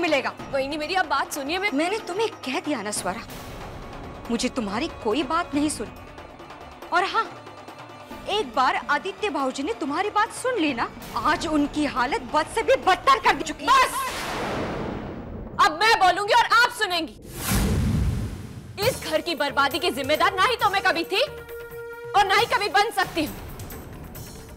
मिलेगा। वही नहीं, मेरी अब बात सुनिए। मैंने तुम्हें कह दिया ना स्वरा, मुझे तुम्हारी कोई बात नहीं सुनी। और हाँ, एक बार आदित्य भाऊजी ने तुम्हारी बात सुन ली ना, आज उनकी हालत बद से भी बदतर कर चुकी है। बस, अब मैं बोलूंगी और आप सुनेंगी। इस घर की बर्बादी की जिम्मेदार ना ही तो मैं कभी थी और ना ही कभी बन सकती हूँ।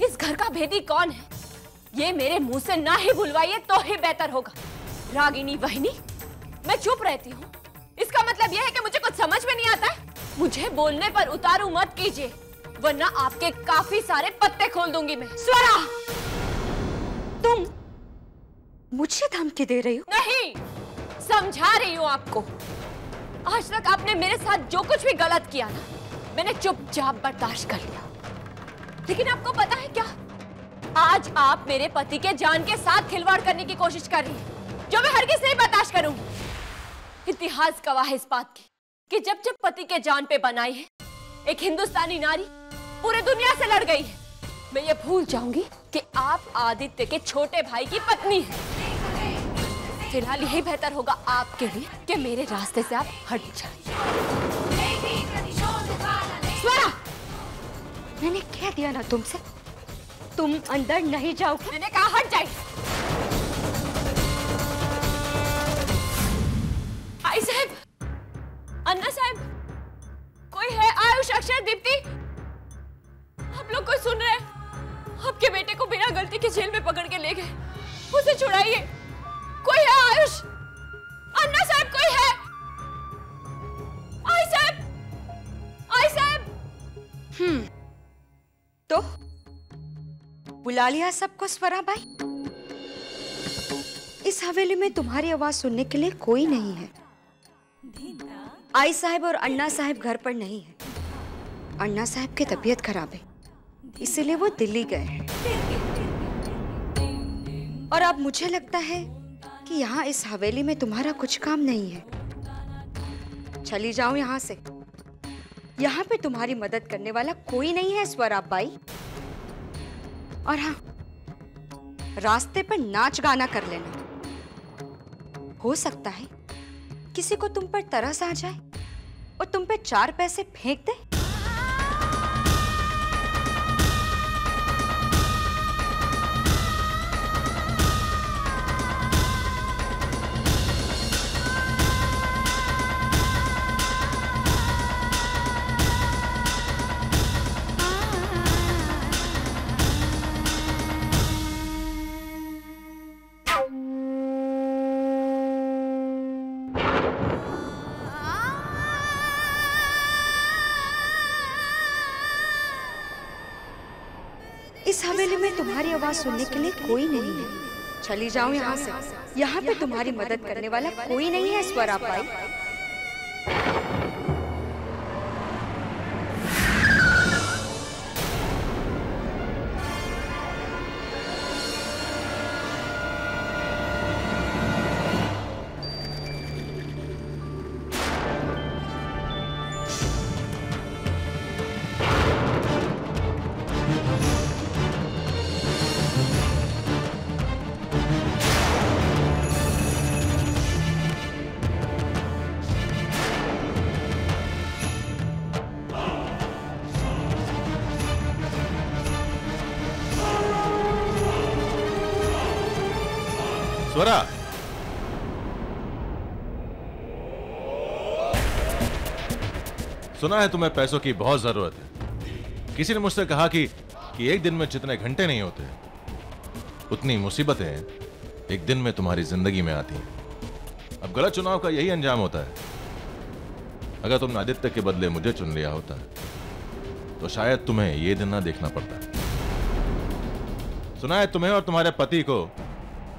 इस घर का भेदी कौन है, ये मेरे मुंह से ना ही बुलवाइए तो ही बेहतर होगा। रागिनी वहिनी, मैं चुप रहती हूँ, इसका मतलब यह है कि मुझे कुछ समझ में नहीं आता है। मुझे बोलने पर उतारू मत कीजिए, वरना आपके काफी सारे पत्ते खोल दूंगी मैं। स्वरा, तुम मुझे धमकी दे रही हो? नहीं, समझा रही हूँ आपको। आज तक आपने मेरे साथ जो कुछ भी गलत किया ना, मैंने चुपचाप बर्दाश्त कर लिया। लेकिन आपको पता है क्या, आज आप मेरे पति के जान के साथ खिलवाड़ करने की कोशिश कर रही हैं, जो मैं हरगिज़ नहीं बर्दाश्त करूंगी। इतिहास गवाह है इस बात की कि जब जब पति के जान पे बनाई है, एक हिंदुस्तानी नारी पूरे दुनिया से लड़ गई है। मैं ये भूल जाऊंगी कि आप आदित्य के छोटे भाई की पत्नी हैं। फिलहाल यही बेहतर होगा आपके लिए कि मेरे रास्ते से आप हट जाइए। स्वरा, मैंने कह दिया ना तुमसे, तुम अंदर नहीं जाओगे। मैंने कहा हट जाइए। आई साहब, अन्ना साहब, कोई है? आयुष, अक्षर, दीप्ति, आप लोग कोई सुन रहे हैं? आपके बेटे को बिना गलती के जेल में पकड़ के ले गए, उसे छुड़ाइए। कोई है? आयुष, अन्ना साहब, कोई है? आई साहब, आई साहब। तो बुला लिया सबको स्वरा भाई? इस हवेली में तुम्हारी आवाज सुनने के लिए कोई नहीं है। आई साहब और अन्ना साहब घर पर नहीं है। अन्ना साहब की तबीयत खराब है, इसीलिए वो दिल्ली गए हैं। और अब मुझे लगता है कि यहाँ इस हवेली में तुम्हारा कुछ काम नहीं है। चली जाओ यहाँ से। यहाँ पे तुम्हारी मदद करने वाला कोई नहीं है स्वरा बाई। और हाँ, रास्ते पर नाच गाना कर लेना। हो सकता है किसी को तुम पर तरस आ जाए और तुम पे 4 पैसे फेंक दे। इस हवेली में तुम्हारी आवाज सुनने के लिए कोई नहीं है। चली जाओ यहाँ से। यहाँ पे तुम्हारी मदद करने वाला कोई नहीं है स्वरा बाई। स्वरा, सुना है तुम्हें पैसों की बहुत जरूरत है। किसी ने मुझसे कहा कि एक दिन में जितने घंटे नहीं होते, उतनी मुसीबतें एक दिन में तुम्हारी जिंदगी में आती हैं। अब गलत चुनाव का यही अंजाम होता है। अगर तुमने आदित्य के बदले मुझे चुन लिया होता तो शायद तुम्हें यह दिन ना देखना पड़ता। सुना है तुम्हें और तुम्हारे पति को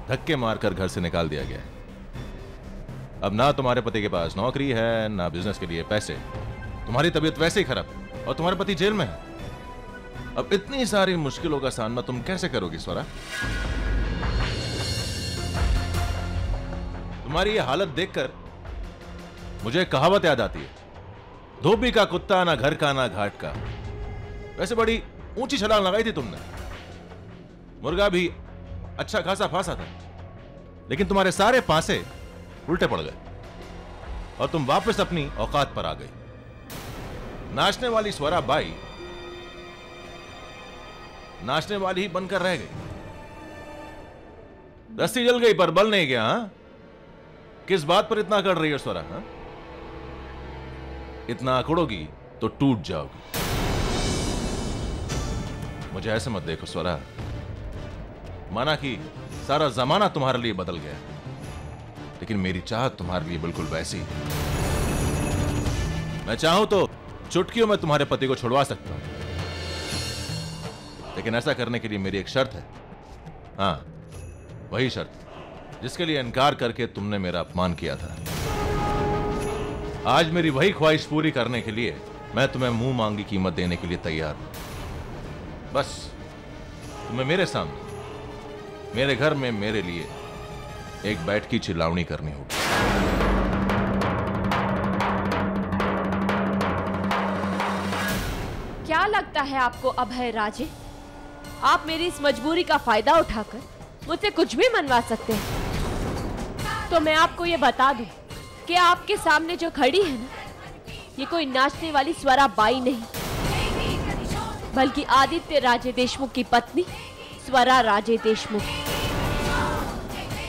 धक्के मारकर घर से निकाल दिया गया है। अब ना तुम्हारे पति के पास नौकरी है, ना बिजनेस के लिए पैसे। तुम्हारी तबीयत वैसे ही खराब है और तुम्हारे पति जेल में है। अब इतनी सारी मुश्किलों का सामना तुम कैसे करोगी स्वरा? तुम्हारी ये हालत देखकर मुझे एक कहावत याद आती है, धोबी का कुत्ता ना घर का ना घाट का। वैसे बड़ी ऊंची छलांग लगाई थी तुमने, मुर्गा भी अच्छा खासा फांसा था, लेकिन तुम्हारे सारे फांसे उल्टे पड़ गए और तुम वापस अपनी औकात पर आ गई। नाचने वाली स्वरा बाई नाचने वाली ही बनकर रह गई। रस्सी जल गई पर बल नहीं गया। हाँ, किस बात पर इतना अकड़ रही हो स्वरा? हाँ? इतना अकड़ोगी तो टूट जाओगी। मुझे ऐसे मत देखो स्वरा, माना कि सारा जमाना तुम्हारे लिए बदल गया, लेकिन मेरी चाहत तुम्हारे लिए बिल्कुल वैसी। मैं चाहूं तो चुटकियों में तुम्हारे पति को छुड़वा सकता हूं, लेकिन ऐसा करने के लिए मेरी एक शर्त है। हाँ, वही शर्त जिसके लिए इनकार करके तुमने मेरा अपमान किया था। आज मेरी वही ख्वाहिश पूरी करने के लिए मैं तुम्हें मुंह मांगी कीमत देने के लिए तैयार हूं। बस तुम्हें मेरे सामने, मेरे घर में मेरे लिए एक बैठ की चिल्लावनी करनी होगी। क्या लगता है आपको अभय राजे, आप मेरी इस मजबूरी का फायदा उठाकर मुझसे कुछ भी मनवा सकते हैं? तो मैं आपको ये बता दूं कि आपके सामने जो खड़ी है ना, ये कोई नाचने वाली स्वरा बाई नहीं, बल्कि आदित्य राजे देशमुख की पत्नी स्वरा राजे देशमुख,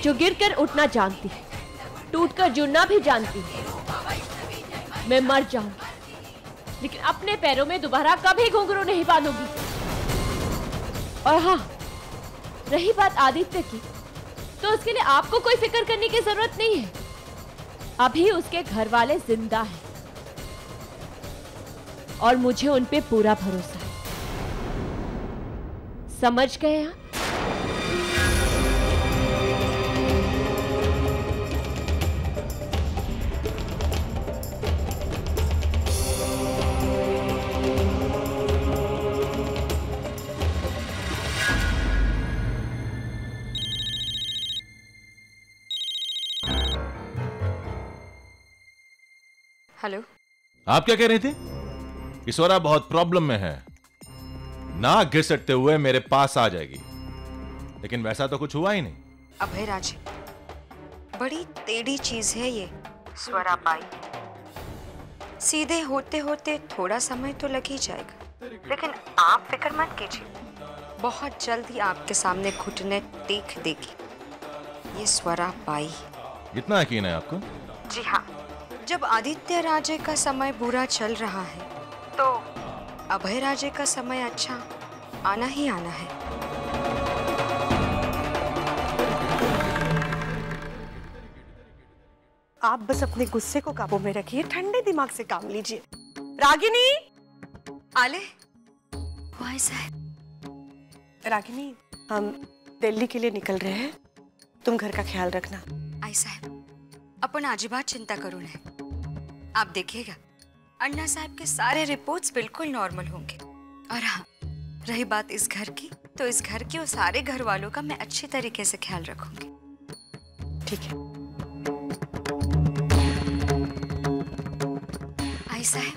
जो गिरकर उठना जानती है, टूटकर जुड़ना भी जानती है। मैं मर जाऊंगी, लेकिन अपने पैरों में दोबारा कभी घुंघरू नहीं बांधूंगी। और हाँ, रही बात आदित्य की, तो उसके लिए आपको कोई फिक्र करने की जरूरत नहीं है। अभी उसके घर वाले जिंदा हैं और मुझे उन पे पूरा भरोसा है। समझ गए आप? हेलो, आप क्या कह रही थी? कि स्वरा बहुत प्रॉब्लम में है, नाक घिसटते हुए मेरे पास आ जाएगी, लेकिन वैसा तो कुछ हुआ ही नहीं। अभय राजे, बड़ी टेढ़ी चीज है ये स्वरा बाई। सीधे होते होते थोड़ा समय तो लग ही जाएगा, लेकिन आप फिक्र मत कीजिए, बहुत जल्द ही आपके सामने घुटने टेक देगी ये स्वरा बाई। इतना यकीन है आपको? जी हाँ, जब आदित्य राजे का समय बुरा चल रहा है, तो अभय राजे का समय अच्छा आना ही आना है। आप बस अपने गुस्से को काबू में रखिए, ठंडे दिमाग से काम लीजिए। रागिनी, आले, वाई साहब। रागिनी, हम दिल्ली के लिए निकल रहे हैं, तुम घर का ख्याल रखना। आई साहब, अपन आजीबात चिंता करो नहीं, आप देखिएगा अन्ना साहब के सारे रिपोर्ट्स बिल्कुल नॉर्मल होंगे। और हाँ, रही बात इस घर की, तो इस घर के और सारे घर वालों का मैं अच्छी तरीके से ख्याल रखूंगी। ठीक है। आई साहब,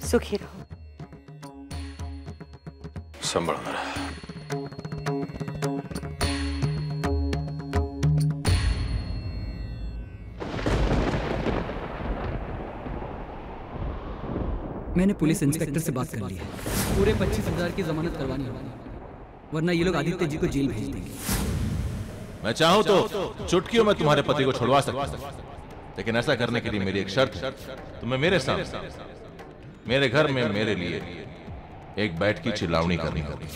सुखी रहो। संभल कर। मैंने पुलिस इंस्पेक्टर से बात कर ली है, पूरे 25,000 की जमानत करवानी होगी, वरना ये लोग आदित्य जी को जेल भेज देंगे। मैं चाहूं तो चुटकियों में तुम्हारे पति को छुड़वा सकता हूं, लेकिन ऐसा करने के लिए मेरी एक शर्त है। तुम्हें मेरे सामने, मेरे घर में मेरे लिए एक बैठ की चिल्लावनी करनी होगी।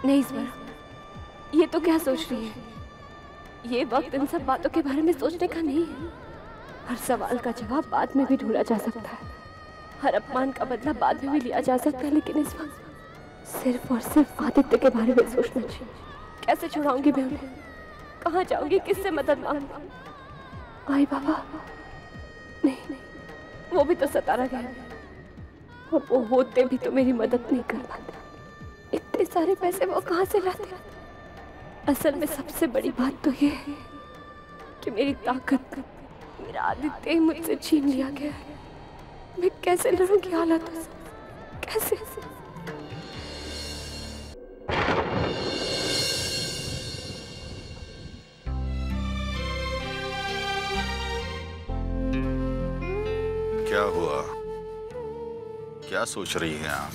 नहीं स्वरा, ये तो क्या सोच रही है? ये वक्त इन सब बातों के बारे में सोचने का नहीं है। हर सवाल का जवाब बाद में भी ढूंढा जा सकता है, हर अपमान का बदला बाद में भी लिया जा सकता है, लेकिन इस वक्त सिर्फ और सिर्फ आदित्य के बारे में सोचना चाहिए। कैसे छुड़ाऊंगी मैं उन्हें? कहाँ जाऊंगी? किससे मदद मांगूंगी? आई बाबा, नहीं, वो भी तो सतारा गया है, और वो होते भी तो मेरी मदद नहीं कर पाते। इतने सारे पैसे वो कहाँ से लाते? असल में सबसे बड़ी बात तो ये है कि मेरी ताकत, मेरा आदित्य ही मुझसे छीन लिया गया है। मैं कैसे लड़ूंगी हालातों से? कैसे? क्या सोच रही हैं आप?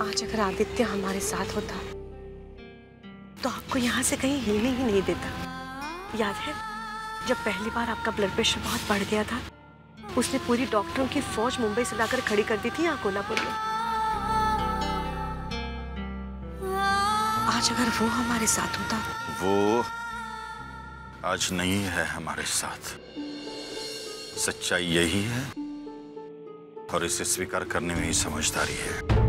आज अगर आदित्य हमारे साथ होता तो आपको यहाँ से कहीं हिलने ही नहीं देता। याद है जब पहली बार आपका ब्लड प्रेशर बहुत बढ़ गया था, उसने पूरी डॉक्टरों की फौज मुंबई से लाकर खड़ी कर दी थी यहाँ कोल्हापुर में। आज अगर वो हमारे साथ होता। वो आज नहीं है हमारे साथ। सच्चाई यही है और इसे स्वीकार करने में ही समझदारी है।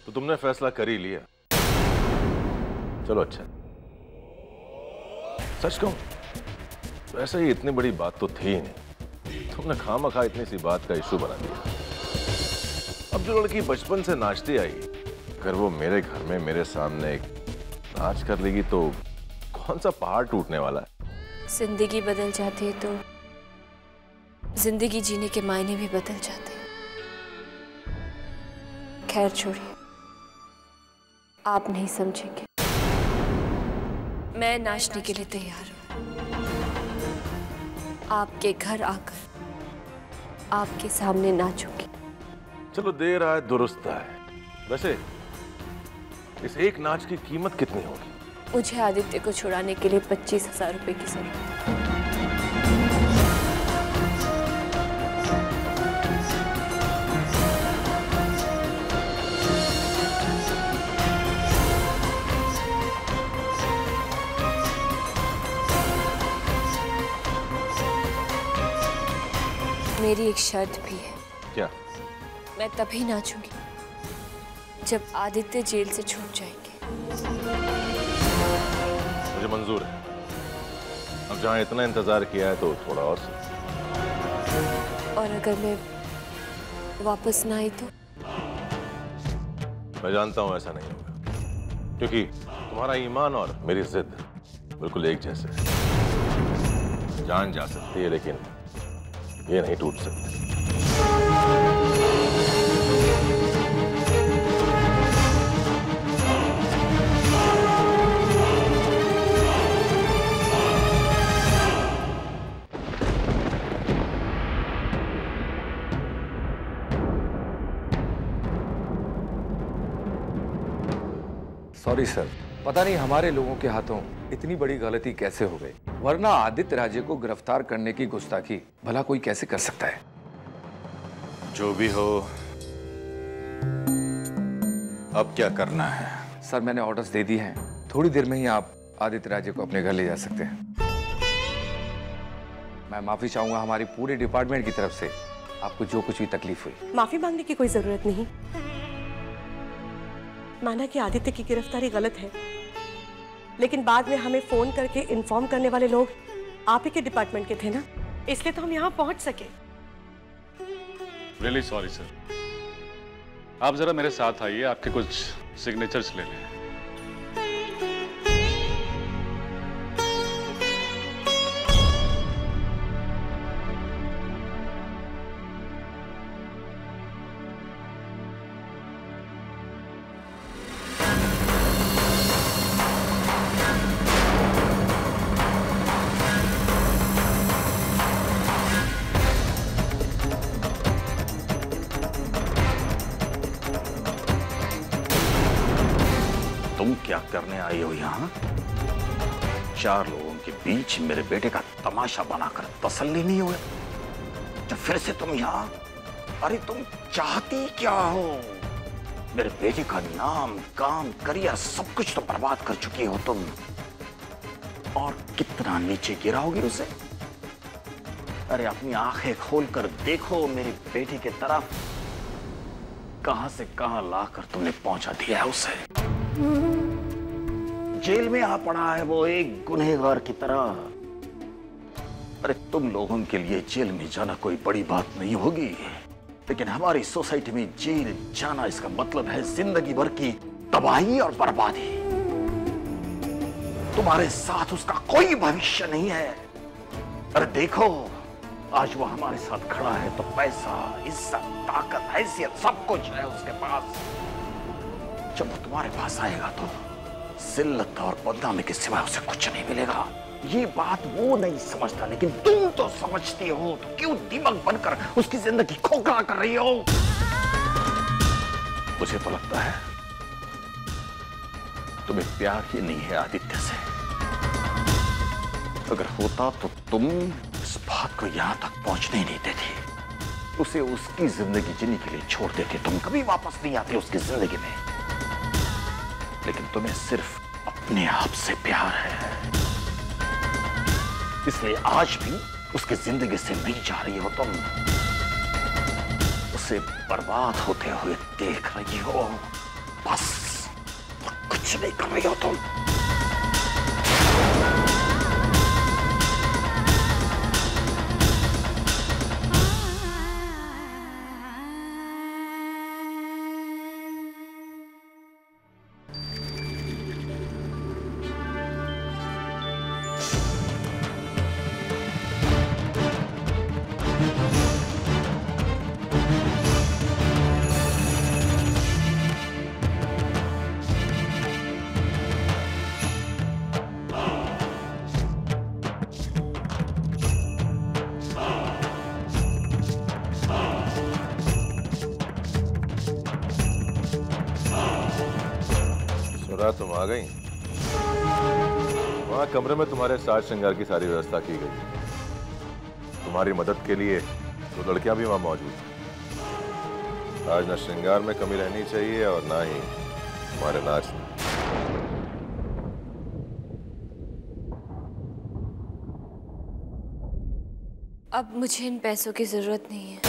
तुमने फैसला कर ही लिया, चलो अच्छा। सच कहूं तो ऐसा ही इतनी बड़ी बात तो थी ही नहीं। तुमने खामखा इतनी सी बात का इशू बना दिया। अब जो लड़की बचपन से नाचती आई, अगर वो मेरे घर में मेरे सामने नाच कर लेगी तो कौन सा पहाड़ टूटने वाला है। जिंदगी बदल जाती है तो जिंदगी जीने के मायने भी बदल जाते हैं। खैर छोड़िए, आप नहीं समझेंगे। मैं नाचने के लिए तैयार हूं। आपके घर आकर आपके सामने नाचूंगी। चलो देर आए दुरुस्त आए। वैसे इस एक नाच की कीमत कितनी होगी? मुझे आदित्य को छुड़ाने के लिए 25,000 रुपए की जरूरत है। मेरी एक शर्त भी है। क्या? मैं तभी नाचूंगी जब आदित्य जेल से छूट जाएंगे। मुझे मंजूर है। अब जहां इतना इंतजार किया है तो थोड़ा और से। और अगर मैं वापस ना आई तो? मैं जानता हूं ऐसा नहीं होगा, क्योंकि तुम्हारा ईमान और मेरी जिद बिल्कुल एक जैसे है। जान जा सकती है लेकिन ये नहीं टूट सकती। सॉरी सर, पता नहीं हमारे लोगों के हाथों इतनी बड़ी गलती कैसे हो गई, वरना आदित्य राजे को गिरफ्तार करने की गुस्ताखी भला कोई कैसे कर सकता है। जो भी हो, अब क्या करना है? सर मैंने ऑर्डर्स दे दिए हैं, थोड़ी देर में ही आप आदित्य राजे को अपने घर ले जा सकते हैं। मैं माफी चाहूंगा हमारी पूरे डिपार्टमेंट की तरफ से आपको जो कुछ भी तकलीफ हुई। माफी मांगने की कोई जरूरत नहीं। माना कि आदित्य की गिरफ्तारी गलत है, लेकिन बाद में हमें फोन करके इन्फॉर्म करने वाले लोग आप ही के डिपार्टमेंट के थे ना, इसलिए तो हम यहाँ पहुंच सके। Really sorry sir. आप जरा मेरे साथ आइए, आपके कुछ सिग्नेचर्स ले लें। तुम क्या करने आई हो यहाँ? 4 लोगों के बीच मेरे बेटे का तमाशा बनाकर तसल्ली नहीं हुए तो फिर से तुम यहाँ? अरे तुम चाहती क्या हो? मेरे बेटे का नाम, काम, करियर सब कुछ तो बर्बाद कर चुकी हो तुम, और कितना नीचे गिराओगे उसे? अरे अपनी आंखें खोलकर देखो मेरे बेटे की तरफ, कहां से कहां लाकर तुमने पहुंचा दिया है उसे। जेल में आ पड़ा है वो एक गुनहगार की तरह। अरे तुम लोगों के लिए जेल में जाना कोई बड़ी बात नहीं होगी, लेकिन हमारी सोसाइटी में जेल जाना इसका मतलब है जिंदगी भर की तबाही और बर्बादी। तुम्हारे साथ उसका कोई भविष्य नहीं है। अरे देखो, आज वो हमारे साथ खड़ा है तो पैसा, इज्जत, ताकत, हैसियत सब कुछ है उसके पास। जब वो तुम्हारे पास आएगा तो जिल्लत और बदनामी के सिवा उसे कुछ नहीं मिलेगा। ये बात वो नहीं समझता, लेकिन तुम तो समझती हो, तो क्यों दीमक बनकर उसकी जिंदगी खोखला कर रही हो? मुझे तो लगता है तुम्हें प्यार ही नहीं है आदित्य से। अगर होता तो तुम इस बात को यहां तक पहुंचने ही नहीं देती, उसे उसकी जिंदगी जीने के लिए छोड़ देते। तुम कभी वापस नहीं आते उसकी जिंदगी में, लेकिन तुम्हें सिर्फ अपने आप से प्यार है, इसलिए आज भी उसकी जिंदगी से नहीं जा रही हो तुम। उसे बर्बाद होते हुए देख रही हो, बस कुछ नहीं कर रही हो तुम। तुम आ गई। वहां कमरे में तुम्हारे साज श्रृंगार की सारी व्यवस्था की गई। तुम्हारी मदद के लिए 2 लड़कियां भी वहां मौजूद हैं। आज न श्रृंगार में कमी रहनी चाहिए और ना ही तुम्हारे नाच में। अब मुझे इन पैसों की जरूरत नहीं है।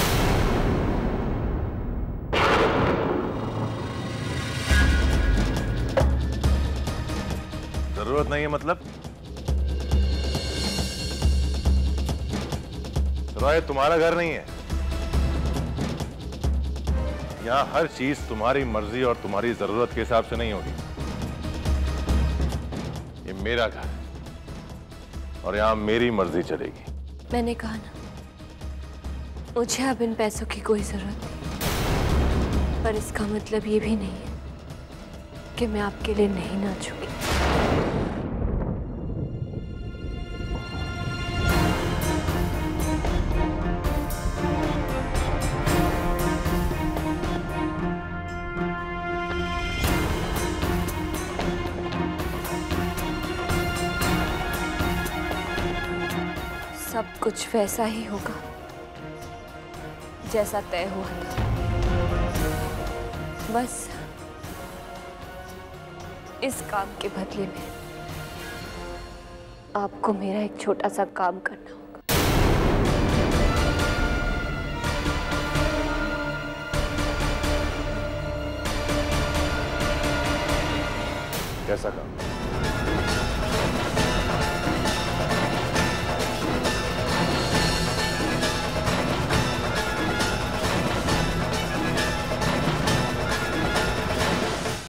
जरूरत नहीं है मतलब? ये तुम्हारा घर नहीं है। यहां हर चीज तुम्हारी मर्जी और तुम्हारी जरूरत के हिसाब से नहीं होगी। ये मेरा घर है और यहां मेरी मर्जी चलेगी। मैंने कहा ना, मुझे अब इन पैसों की कोई जरूरत नहीं, पर इसका मतलब ये भी नहीं है कि मैं आपके लिए नहीं नाचूंगी। सब कुछ वैसा ही होगा जैसा तय हुआ था। बस इस काम के बदले में आपको मेरा एक छोटा सा काम करना होगा। कैसा काम?